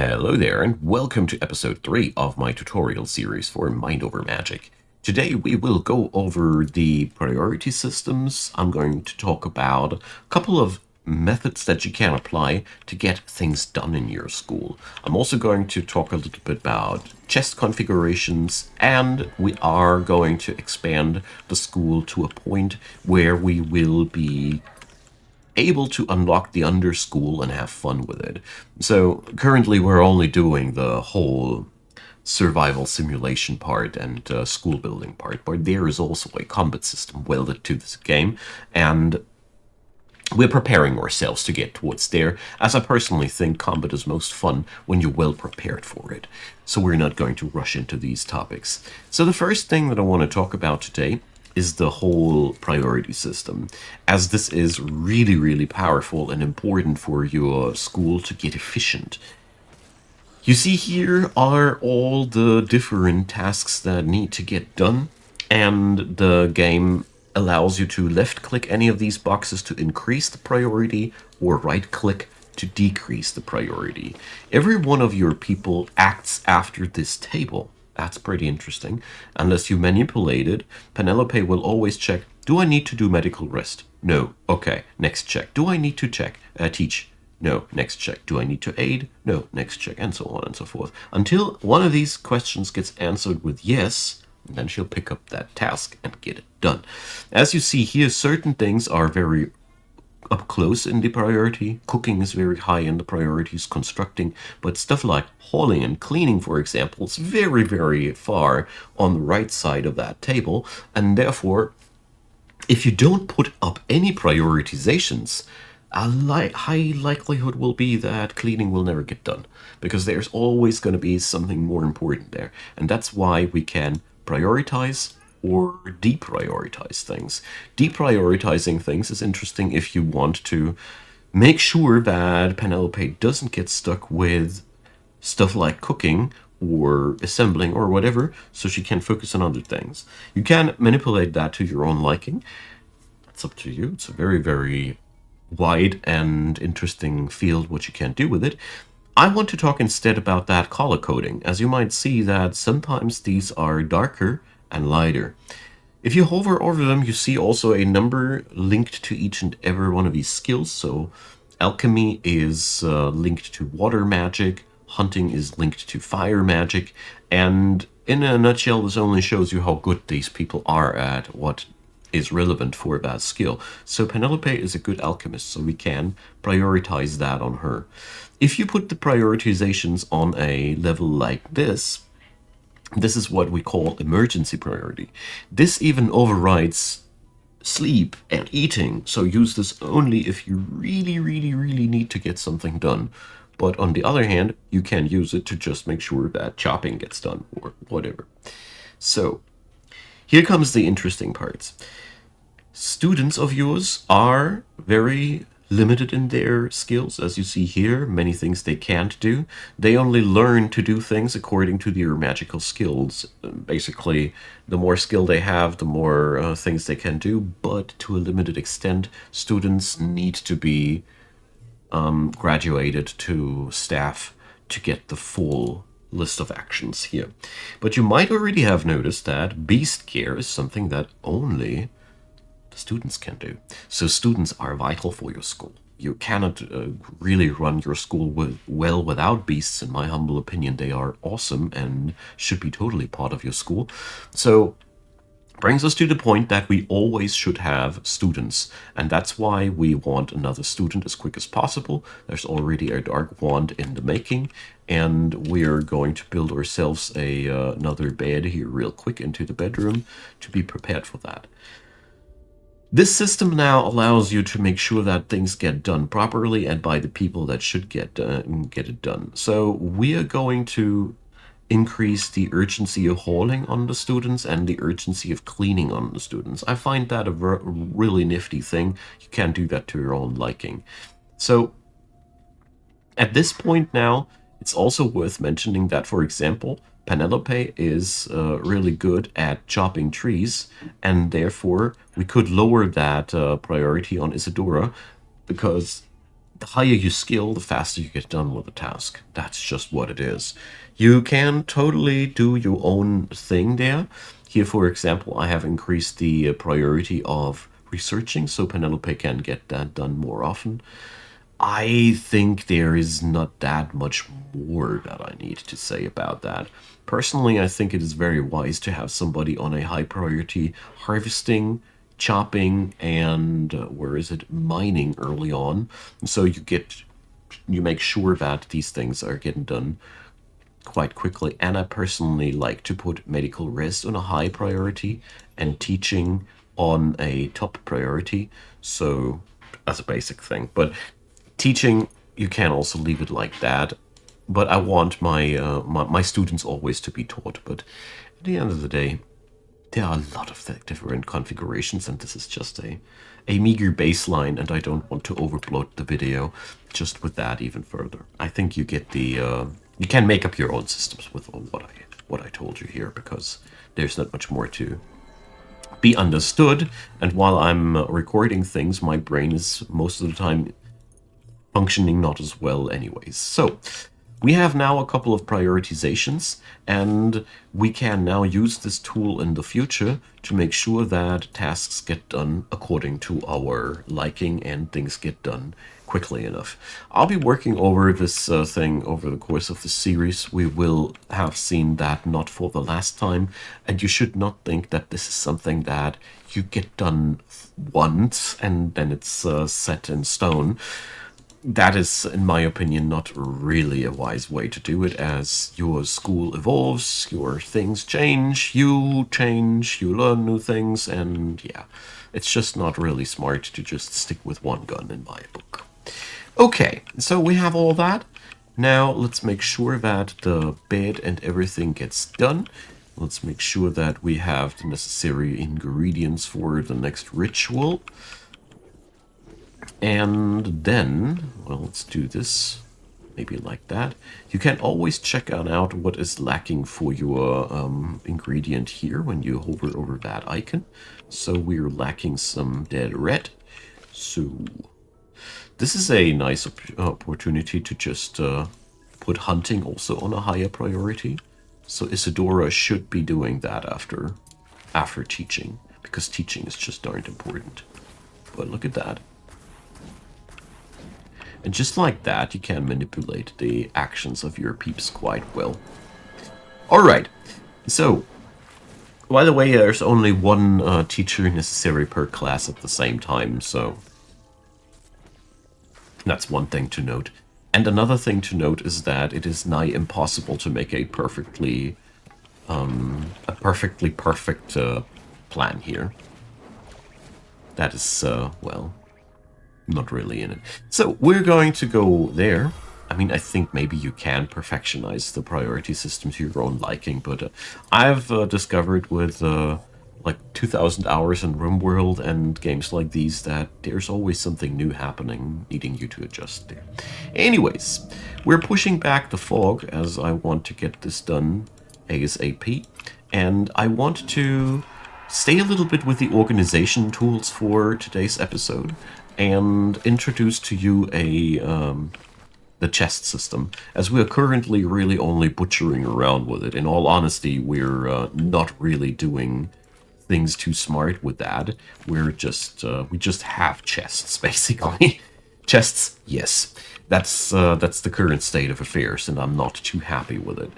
Hello there, and welcome to episode 3 of my tutorial series for Mind Over Magic. Today we will go over the priority systems. I'm going to talk about a couple of methods that you can apply to get things done in your school. I'm also going to talk a little bit about chest configurations, and we are going to expand the school to a point where we will be able to unlock the underschool and have fun with it. So currently we're only doing the whole survival simulation part and school building part, but there is also a combat system welded to this game, and we're preparing ourselves to get towards there, as I personally think combat is most fun when you're well prepared for it. So we're not going to rush into these topics. So the first thing that I want to talk about today is the whole priority system, as this is really, really powerful and important for your school to get efficient. You see, here are all the different tasks that need to get done, and the game allows you to left-click any of these boxes to increase the priority, or right-click to decrease the priority. Every one of your people acts after this table. That's pretty interesting. Unless you manipulate it, Penelope will always check, do I need to do medical rest? No. Okay, next check. Do I need to teach? No. Next check. Do I need to aid? No. Next check. And so on and so forth. Until one of these questions gets answered with yes, and then she'll pick up that task and get it done. As you see here, certain things are very up close in the priority. Cooking is very high in the priorities, constructing, but stuff like hauling and cleaning, for example, is very, very far on the right side of that table, and therefore, if you don't put up any prioritizations, a high likelihood will be that cleaning will never get done, because there's always going to be something more important there, and that's why we can prioritize or deprioritize things. Deprioritizing things is interesting if you want to make sure that Penelope doesn't get stuck with stuff like cooking or assembling or whatever, so she can focus on other things. You can manipulate that to your own liking. That's up to you. It's a very, very wide and interesting field what you can do with it. I want to talk instead about that color coding, as you might see that sometimes these are darker and lighter. If you hover over them, you see also a number linked to each and every one of these skills. So alchemy is linked to water magic, hunting is linked to fire magic, and in a nutshell, this only shows you how good these people are at what is relevant for that skill. So Penelope is a good alchemist, so we can prioritize that on her. If you put the prioritizations on a level like this is what we call emergency priority. This even overrides sleep and eating, so use this only if you really, really, really need to get something done. But on the other hand, you can use it to just make sure that chopping gets done or whatever. So here comes the interesting parts. Students of yours are very limited in their skills, as you see here, many things they can't do. They only learn to do things according to their magical skills. Basically, the more skill they have, the more things they can do, but to a limited extent, students need to be graduated to staff to get the full list of actions here. But you might already have noticed that beast care is something that only the students can do. So students are vital for your school. You cannot really run your school well without beasts. In my humble opinion, they are awesome and should be totally part of your school. So brings us to the point that we always should have students, and that's why we want another student as quick as possible. There's already a dark wand in the making, and we're going to build ourselves another bed here real quick into the bedroom to be prepared for that. This system now allows you to make sure that things get done properly and by the people that should get it done. So we are going to increase the urgency of hauling on the students and the urgency of cleaning on the students. I find that a really nifty thing. You can do that to your own liking. So at this point now, it's also worth mentioning that, for example, Penelope is really good at chopping trees, and therefore we could lower that priority on Isadora, because the higher you skill, the faster you get done with the task. That's just what it is. You can totally do your own thing there. Here, for example, I have increased the priority of researching so Penelope can get that done more often. I think there is not that much more that I need to say about that. Personally, I think it is very wise to have somebody on a high priority harvesting, chopping, and where is it, mining early on. So you make sure that these things are getting done quite quickly. And I personally like to put medical rest on a high priority and teaching on a top priority. So as a basic thing. But teaching, you can also leave it like that. But I want my students always to be taught. But at the end of the day, there are a lot of different configurations, and this is just a meager baseline, and I don't want to overbloat the video just with that even further. I think you get the you can make up your own systems with what I told you here, because there's not much more to be understood. And while I'm recording things, my brain is most of the time functioning not as well anyways. So we have now a couple of prioritizations, and we can now use this tool in the future to make sure that tasks get done according to our liking and things get done quickly enough. I'll be working over this thing over the course of the series. We will have seen that not for the last time, and you should not think that this is something that you get done once and then it's set in stone. That is, in my opinion, not really a wise way to do it, as your school evolves, your things change, you learn new things, and yeah, it's just not really smart to just stick with one gun in my book. Okay, so we have all that. Now let's make sure that the bed and everything gets done. Let's make sure that we have the necessary ingredients for the next ritual. And then, well, let's do this maybe like that. You can always check out what is lacking for your ingredient here when you hover over that icon. So we're lacking some dead red. So this is a nice opportunity to just put hunting also on a higher priority. So Isadora should be doing that after teaching, because teaching is just darn important. But look at that. And just like that, you can manipulate the actions of your peeps quite well. Alright, so, by the way, there's only one teacher necessary per class at the same time, so that's one thing to note. And another thing to note is that it is nigh impossible to make a perfectly perfect plan here. That is, well, not really in it. So we're going to go there. I mean, I think maybe you can perfectionize the priority system to your own liking, but I've discovered with like 2,000 hours in RimWorld and games like these that there's always something new happening, needing you to adjust there. Anyways, we're pushing back the fog as I want to get this done ASAP, and I want to stay a little bit with the organization tools for today's episode and introduce to you the chest system, as we are currently really only butchering around with it. In all honesty, we're not really doing things too smart with that. We're just we just have chests basically. Chests, yes. That's the current state of affairs, and I'm not too happy with it.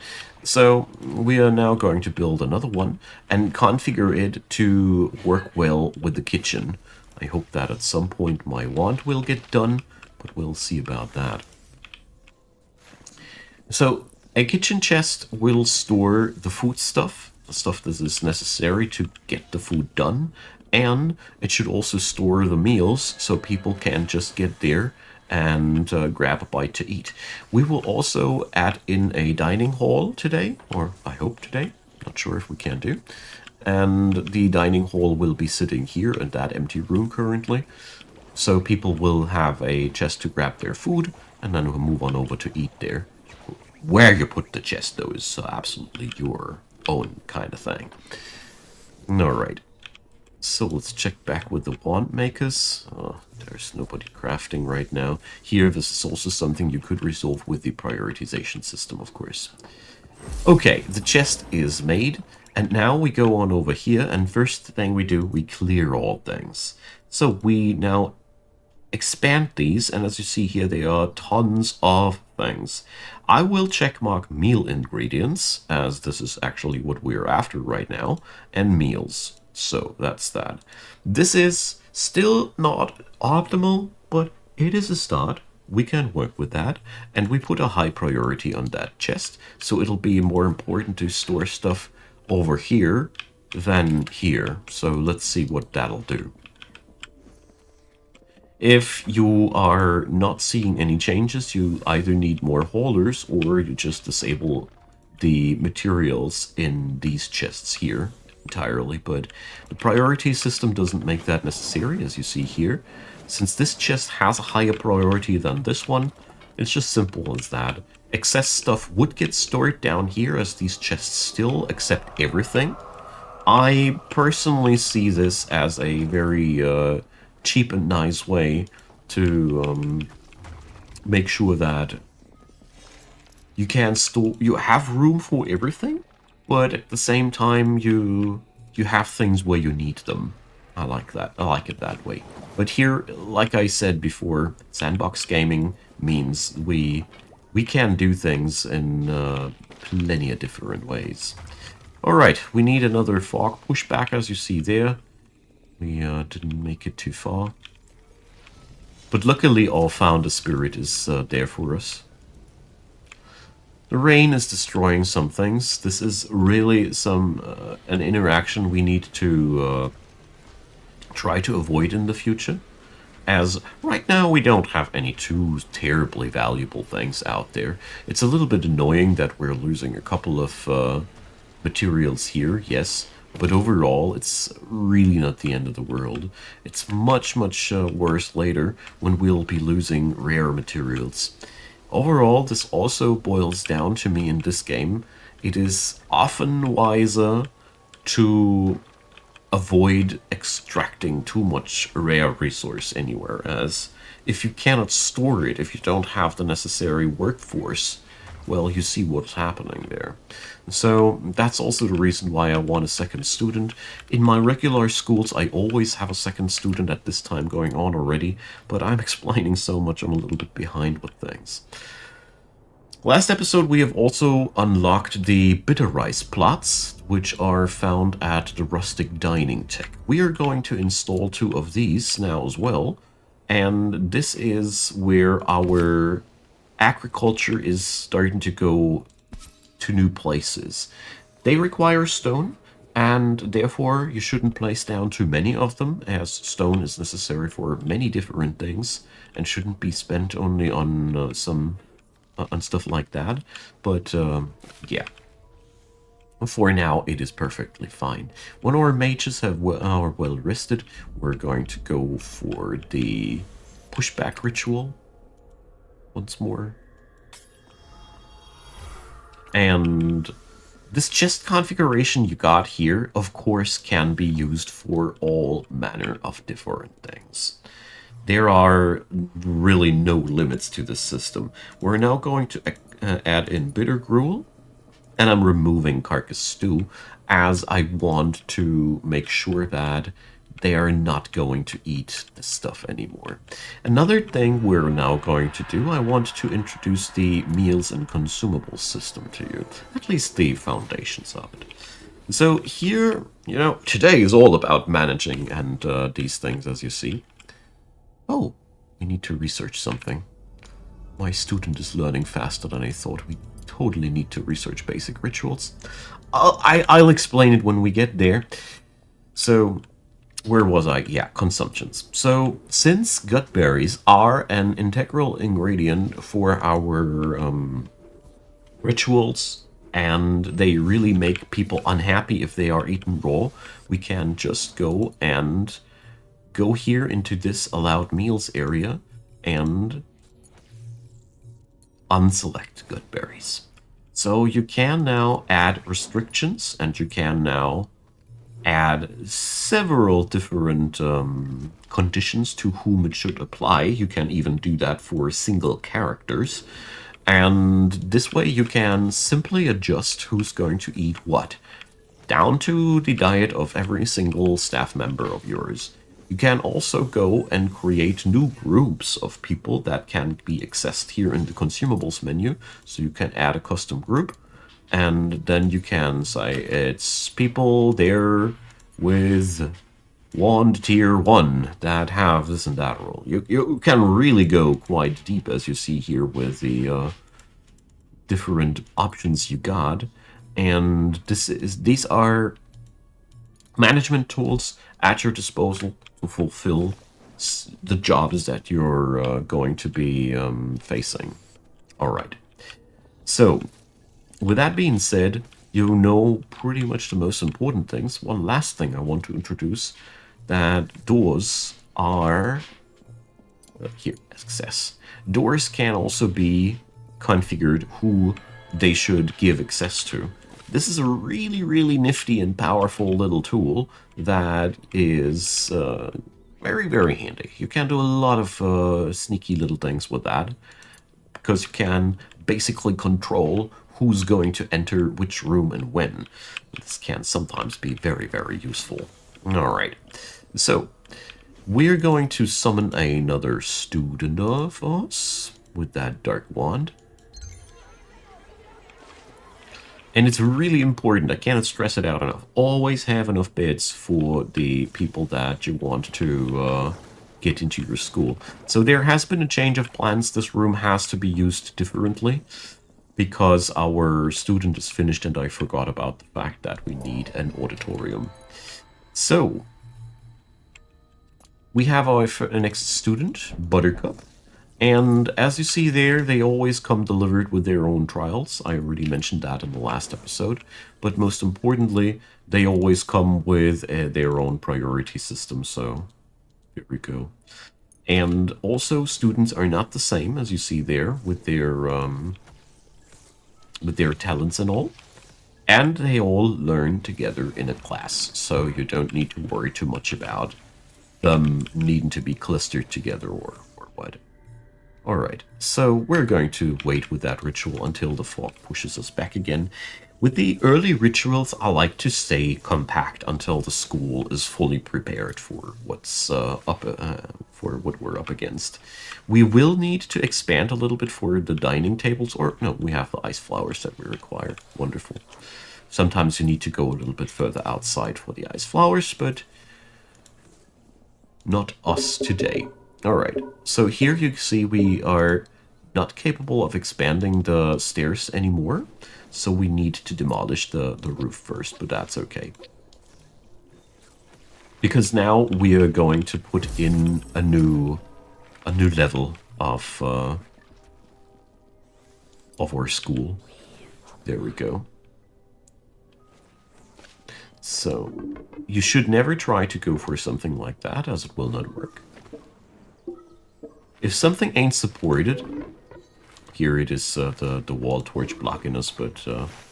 So we are now going to build another one and configure it to work well with the kitchen. I hope that at some point my want will get done, but we'll see about that. So a kitchen chest will store the food stuff, the stuff that is necessary to get the food done, and it should also store the meals so people can just get there and grab a bite to eat. We will also add in a dining hall today, or I hope today, not sure if we can do. And the dining hall will be sitting here in that empty room currently. So people will have a chest to grab their food, and then we'll move on over to eat there. Where you put the chest, though, is absolutely your own kind of thing. Alright. So let's check back with the wand makers. There's nobody crafting right now. Here, this is also something you could resolve with the prioritization system, of course. Okay, the chest is made, and now we go on over here, and first thing we do, we clear all things. So we now expand these, and as you see here, there are tons of things. I will check mark meal ingredients, as this is actually what we're after right now, and meals. So that's that. This is still not optimal, but it is a start. We can work with that, and we put a high priority on that chest, so it'll be more important to store stuff over here than here. So let's see what that'll do. If you are not seeing any changes, you either need more holders or you just disable the materials in these chests here entirely. But the priority system doesn't make that necessary, as you see here. Since this chest has a higher priority than this one, it's just simple as that. Excess stuff would get stored down here, as these chests still accept everything. I personally see this as a very cheap and nice way to make sure that you can store, you have room for everything, but at the same time you have things where you need them. I like that. I like it that way. But here, like I said before, sandbox gaming means we can do things in plenty of different ways. Alright, we need another fog pushback, as you see there. We didn't make it too far. But luckily our founder spirit is there for us. The rain is destroying some things. This is really an interaction we need to try to avoid in the future. As right now we don't have any too terribly valuable things out there. It's a little bit annoying that we're losing a couple of materials here, yes, but overall it's really not the end of the world. It's much worse later when we'll be losing rare materials. Overall, this also boils down to me in this game. It is often wiser to avoid extracting too much rare resource anywhere, as if you cannot store it, if you don't have the necessary workforce, well, you see what's happening there. So that's also the reason why I want a second student. In my regular schools, I always have a second student at this time going on already, but I'm explaining so much I'm a little bit behind with things. Last episode, we have also unlocked the bitter rice plots, which are found at the rustic dining tech. We are going to install 2 of these now as well, and this is where our agriculture is starting to go to new places. They require stone, and therefore you shouldn't place down too many of them, as stone is necessary for many different things and shouldn't be spent only on on stuff like that. But yeah, for now it is perfectly fine. When our mages are well rested, we're going to go for the pushback ritual once more. And this chest configuration you got here, of course, can be used for all manner of different things. There are really no limits to this system. We're now going to add in bitter gruel, and I'm removing carcass stew, as I want to make sure that they are not going to eat this stuff anymore. Another thing we're now going to do, I want to introduce the meals and consumables system to you, at least the foundations of it. So here, you know, today is all about managing and these things, as you see. Oh, we need to research something. My student is learning faster than I thought. We totally need to research basic rituals. I'll explain it when we get there. So, where was I? Yeah, consumptions. So, since gut berries are an integral ingredient for our rituals, and they really make people unhappy if they are eaten raw, we can just go here into this allowed meals area and unselect gut berries. So you can now add restrictions, and you can now add several different conditions to whom it should apply. You can even do that for single characters. And this way you can simply adjust who's going to eat what, down to the diet of every single staff member of yours. You can also go and create new groups of people that can be accessed here in the consumables menu. So you can add a custom group, and then you can say it's people there with wand tier 1 that have this and that role. You can really go quite deep, as you see here with the different options you got. And these are management tools at your disposal to fulfill the jobs that you're going to be facing. All right. So, with that being said, you know pretty much the most important things. One last thing I want to introduce, that doors are here, access. Doors can also be configured who they should give access to. This is a really, really nifty and powerful little tool that is very, very handy. You can do a lot of sneaky little things with that, because you can basically control who's going to enter which room and when. This can sometimes be very, very useful. All right, so we're going to summon another student of us with that dark wand. And it's really important, I cannot stress it out enough, always have enough beds for the people that you want to get into your school. So there has been a change of plans. This room has to be used differently because our student is finished and I forgot about the fact that we need an auditorium. So we have our next student, Buttercup. And as you see there, they always come delivered with their own trials. I already mentioned that in the last episode. But most importantly, they always come with their own priority system. So here we go. And also, students are not the same, as you see there, with their talents and all. And they all learn together in a class. So you don't need to worry too much about them needing to be clustered together or what. Alright, so we're going to wait with that ritual until the fog pushes us back again. With the early rituals, I like to stay compact until the school is fully prepared for what's for what we're up against. We will need to expand a little bit for the dining tables, or no, we have the ice flowers that we require. Wonderful. Sometimes you need to go a little bit further outside for the ice flowers, but not us today. Alright, so here you see we are not capable of expanding the stairs anymore, so we need to demolish the roof first, but that's okay. Because now we are going to put in a new level of our school. There we go. So, you should never try to go for something like that, as it will not work. If something ain't supported, here it is the wall torch blocking us, but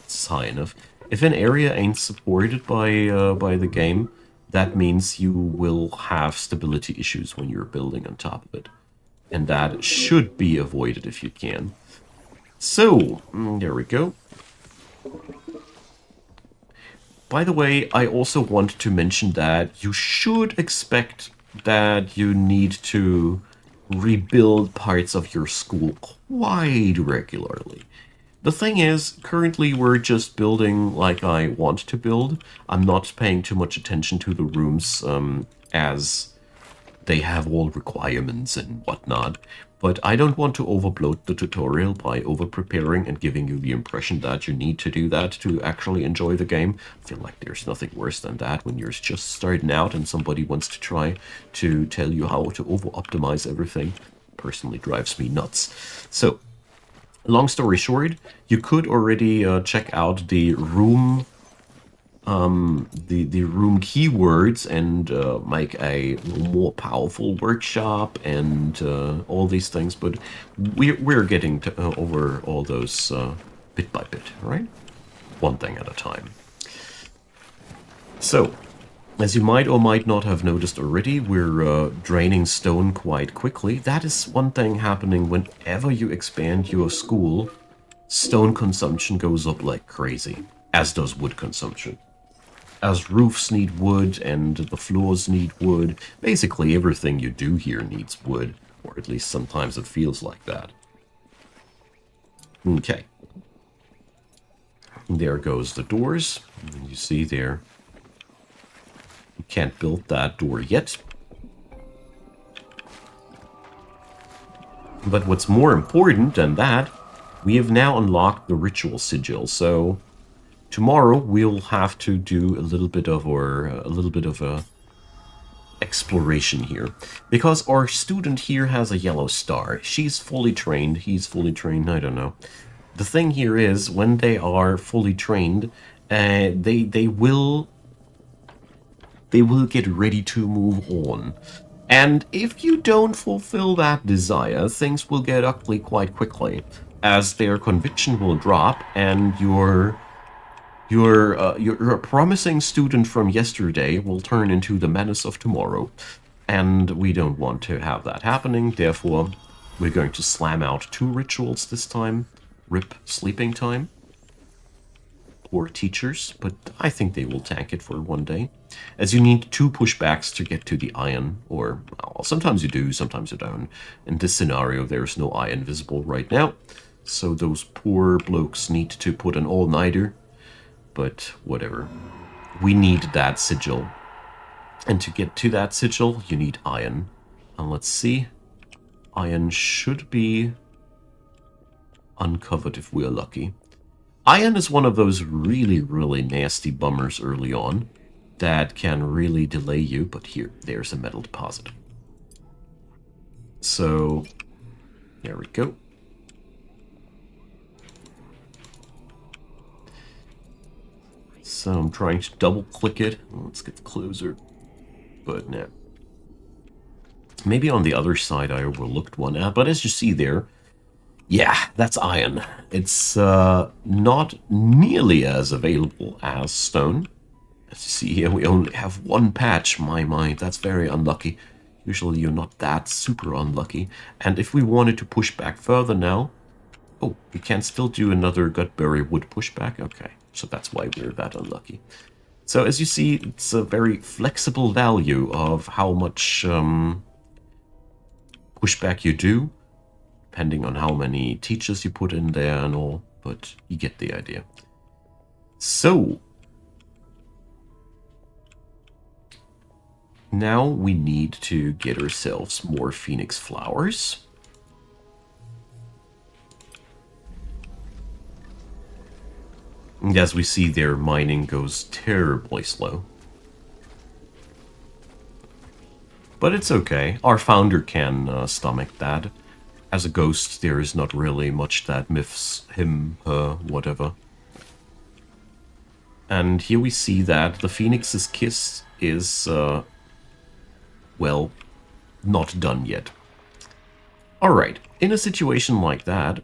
it's high enough. If an area ain't supported by the game, that means you will have stability issues when you're building on top of it. And that should be avoided if you can. So, there we go. By the way, I also want to mention that you should expect that you need to rebuild parts of your school quite regularly. The thing is, currently we're just building like I want to build. I'm not paying too much attention to the rooms as they have all requirements and whatnot. But I don't want to overbloat the tutorial by over-preparing and giving you the impression that you need to do that to actually enjoy the game. I feel like there's nothing worse than that when you're just starting out and somebody wants to try to tell you how to over-optimize everything. Personally drives me nuts. So, long story short, you could already check out the room the room keywords and make a more powerful workshop and all these things, but we're getting to, over all those bit by bit, right? One thing at a time. So, As you might or might not have noticed already, we're draining stone quite quickly. That is one thing happening whenever you expand your school. Stone consumption goes up like crazy, as does wood consumption. As roofs need wood and the floors need wood, basically everything you do here needs wood, or at least sometimes it feels like that. Okay. There goes the doors. And you see there, you can't build that door yet. But what's more important than that, we have now unlocked the ritual sigil. So tomorrow we'll have to do a little bit of a exploration here, because our student here has a yellow star. She's fully trained. He's fully trained. I don't know. The thing here is, when they are fully trained, they will get ready to move on. And if you don't fulfill that desire, things will get ugly quite quickly, as their conviction will drop, and your promising student from yesterday will turn into the menace of tomorrow. And we don't want to have that happening. Therefore, we're going to slam out 2 rituals this time. Rip sleeping time. Poor teachers, but I think they will tank it for one day. As you need 2 pushbacks to get to the iron, or well, sometimes you do, sometimes you don't. In this scenario, there's no iron visible right now, so those poor blokes need to put an all-nighter, but whatever. We need that sigil. And to get to that sigil, you need iron. And let's see. Iron should be uncovered if we're lucky. Iron is one of those really, really nasty bummers early on that can really delay you, but here, there's a metal deposit. So, there we go. So I'm trying to double click it. Let's get closer. But no. Maybe on the other side I overlooked one. But as you see there, yeah, that's iron. It's not nearly as available as stone. As you see here, we only have 1 patch. My, that's very unlucky. Usually you're not that super unlucky. And if we wanted to push back further now... Oh, we can still do another Gutberry wood pushback? Okay, so that's why we're that unlucky. So as you see, it's a very flexible value of how much pushback you do, depending on how many teachers you put in there and all, but you get the idea. So, now we need to get ourselves more phoenix flowers. And as we see there, mining goes terribly slow. But it's okay. Our founder can stomach that. As a ghost, there is not really much that miffs him, her, whatever. And here we see that the Phoenix's Kiss is, well, not done yet. Alright, in a situation like that,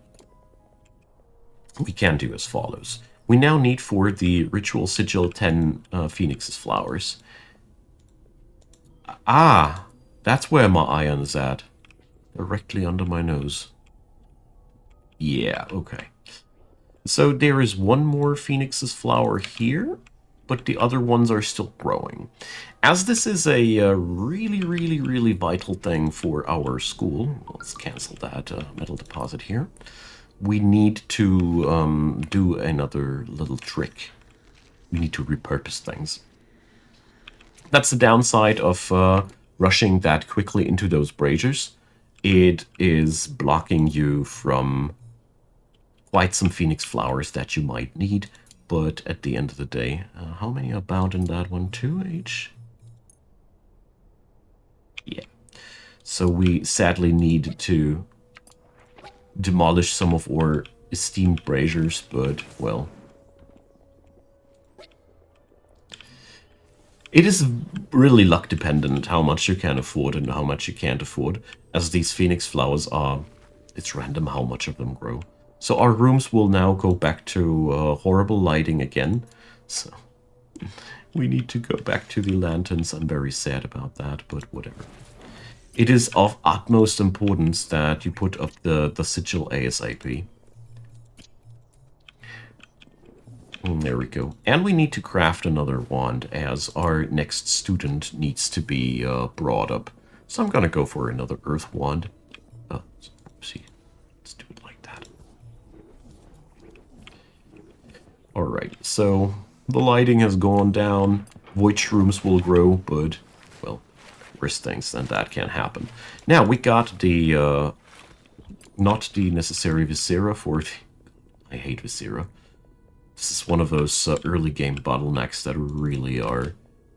we can do as follows. We now need for the Ritual Sigil 10 Phoenix's Flowers. Ah, that's where my iron is at. Directly under my nose. Yeah, okay. So there is 1 more Phoenix's Flower here, but the other ones are still growing. As this is a really, really, really vital thing for our school, let's cancel that metal deposit here. We need to do another little trick. We need to repurpose things. That's the downside of rushing that quickly into those braziers. It is blocking you from quite some phoenix flowers that you might need, but at the end of the day, how many are bound in that one? 2 each? Yeah. So we sadly need to demolish some of our esteemed braziers, but, well... It is really luck dependent how much you can afford and how much you can't afford, as these phoenix flowers are... It's random how much of them grow. So our rooms will now go back to horrible lighting again. So We need to go back to the lanterns. I'm very sad about that, but whatever. It is of utmost importance that you put up the sigil ASAP. There we go. And we need to craft another wand, as our next student needs to be brought up. So I'm gonna go for another earth wand. Oh, see, let's do it like that. Alright, so the lighting has gone down. Void shrooms will grow, but, well, worse things than that can happen. Now, we got the, not the necessary Viscera for it. I hate Viscera. This is one of those early game bottlenecks that really are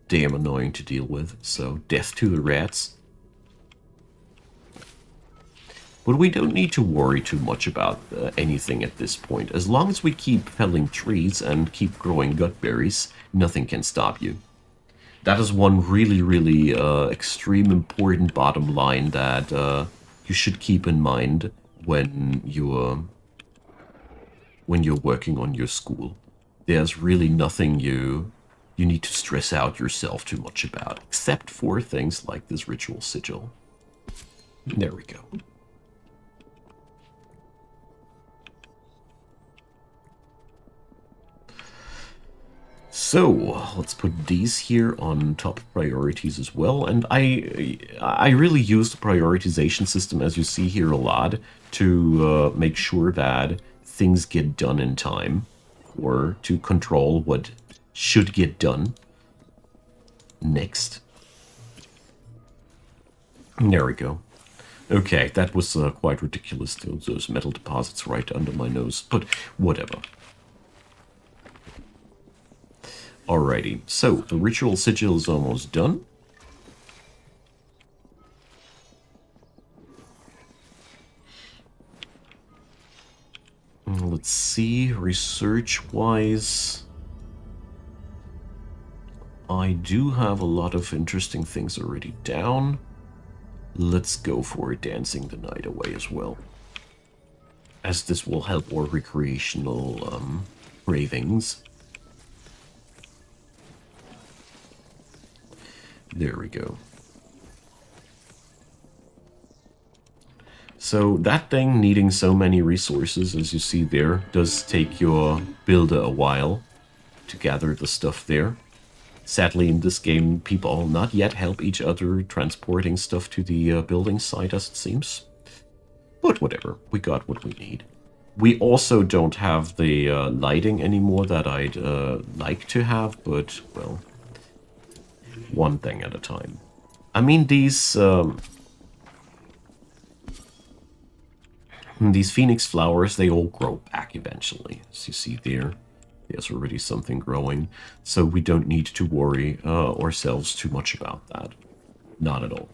damn annoying to deal with. So, death to the rats. But we don't need to worry too much about anything at this point. As long as we keep felling trees and keep growing gut berries, nothing can stop you. That is one really, really extreme important bottom line that you should keep in mind when you're working on your school. There's really nothing you need to stress out yourself too much about, except for things like this ritual sigil. There we go. So, let's put these here on top priorities as well. And I really use the prioritization system, as you see here, a lot to make sure that things get done in time, or to control what should get done next. There we go. Okay, that was quite ridiculous, those metal deposits right under my nose, but whatever. Alrighty, so the ritual sigil is almost done. Let's see, research-wise, I do have a lot of interesting things already down. Let's go for dancing the night away as well, as this will help our recreational cravings. There we go. So that thing needing so many resources, as you see there, does take your builder a while to gather the stuff there. Sadly, in this game, people not yet help each other transporting stuff to the building site, as it seems. But whatever, we got what we need. We also don't have the lighting anymore that I'd like to have, but, well, one thing at a time. I mean, these phoenix flowers, they all grow back eventually. As you see there, there's already something growing. So we don't need to worry ourselves too much about that. Not at all.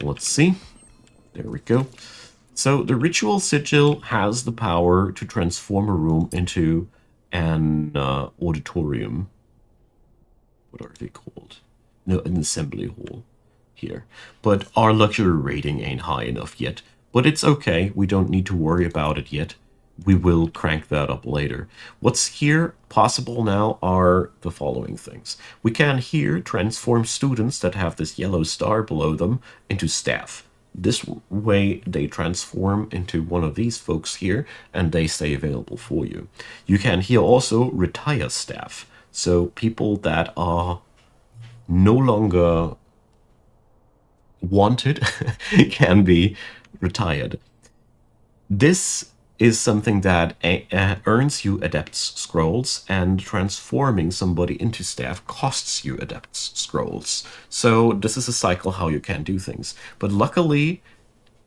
Let's see. There we go. So the ritual sigil has the power to transform a room into an auditorium. What are they called? No, an assembly hall here. But our luxury rating ain't high enough yet. But it's okay. We don't need to worry about it yet. We will crank that up later. What's here possible now are the following things. We can here transform students that have this yellow star below them into staff. This way they transform into one of these folks here and they stay available for you. You can here also retire staff. So people that are no longer wanted can be retired. This is something that earns you Adept's Scrolls, and transforming somebody into staff costs you Adept's Scrolls. So this is a cycle how you can do things. But luckily,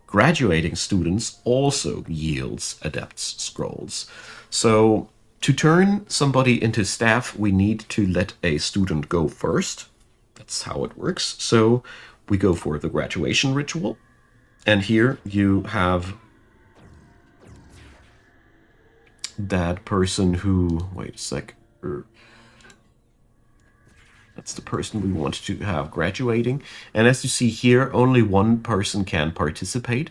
graduating students also yields Adept's Scrolls. So to turn somebody into staff, we need to let a student go first. That's how it works. So we go for the graduation ritual. And here you have that person who, wait a sec, that's the person we want to have graduating. And as you see here, only one person can participate.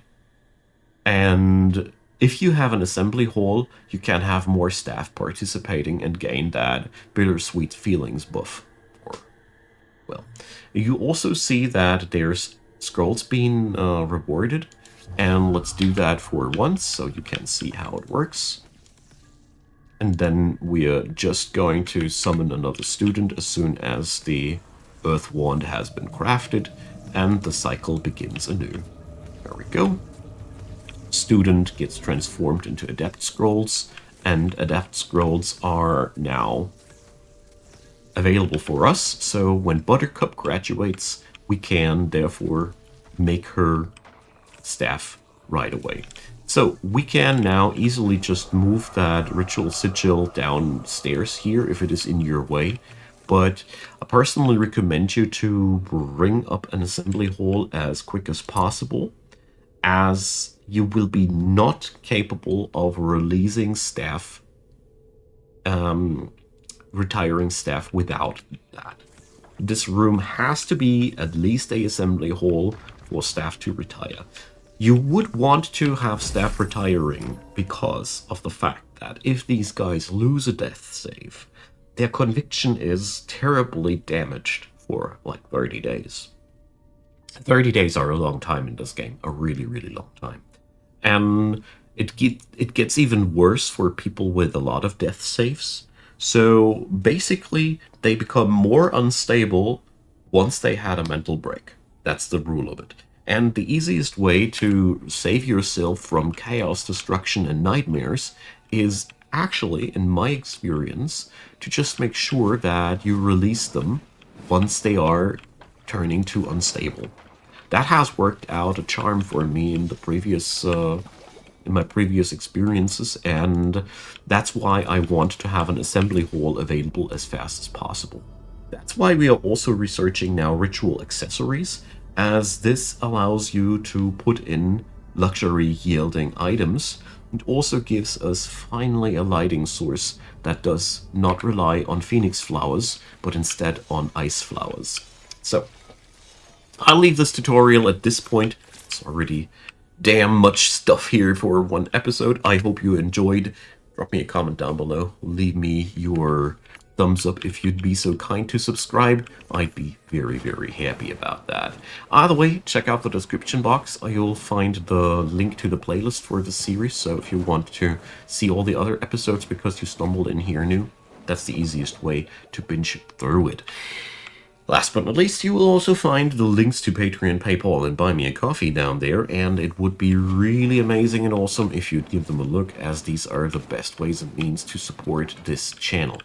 And If you have an assembly hall, you can have more staff participating and gain that bittersweet feelings buff. Or, well, you also see that there's scrolls being rewarded, and let's do that for once so you can see how it works. And then we are just going to summon another student as soon as the Earth Wand has been crafted, and the cycle begins anew. There we go. Student gets transformed into Adept Scrolls, and Adept Scrolls are now available for us. So when Buttercup graduates, we can therefore make her staff right away. So we can now easily just move that ritual sigil downstairs here if it is in your way. But I personally recommend you to bring up an assembly hall as quick as possible, as you will be not capable of releasing staff, retiring staff without that. This room has to be at least a assembly hall for staff to retire. You would want to have staff retiring because of the fact that if these guys lose a death save, their conviction is terribly damaged for like 30 days. 30 days are a long time in this game, a really, really long time. And it gets even worse for people with a lot of death saves. So basically, they become more unstable once they had a mental break. That's the rule of it. And the easiest way to save yourself from chaos, destruction, and nightmares is actually, in my experience, to just make sure that you release them once they are turning to unstable. That has worked out a charm for me in the previous in my previous experiences, and that's why I want to have an assembly hall available as fast as possible. That's why we are also researching now ritual accessories, as this allows you to put in luxury yielding items. It also gives us finally a lighting source that does not rely on phoenix flowers, but instead on ice flowers. So I'll leave this tutorial at this point. It's already damn much stuff here for one episode. I hope you enjoyed. Drop me a comment down below. Leave me your thumbs up if you'd be so kind to subscribe. I'd be very, very happy about that. Either way, check out the description box. You'll find the link to the playlist for the series, so if you want to see all the other episodes because you stumbled in here new, that's the easiest way to binge through it. Last but not least, you will also find the links to Patreon, PayPal, and Buy Me a Coffee down there, and it would be really amazing and awesome if you'd give them a look, as these are the best ways and means to support this channel.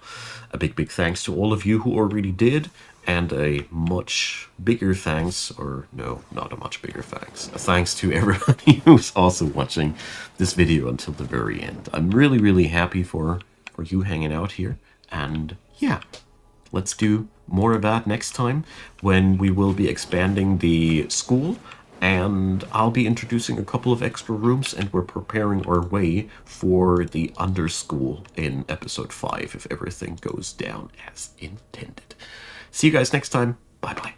A big, big thanks to all of you who already did, and a much bigger thanks, or no, not a much bigger thanks, a thanks to everybody who's also watching this video until the very end. I'm really, really happy for you hanging out here, and yeah. Let's do more of that next time when we will be expanding the school, and I'll be introducing a couple of extra rooms, and we're preparing our way for the underschool in episode 5 if everything goes down as intended. See you guys next time. Bye-bye.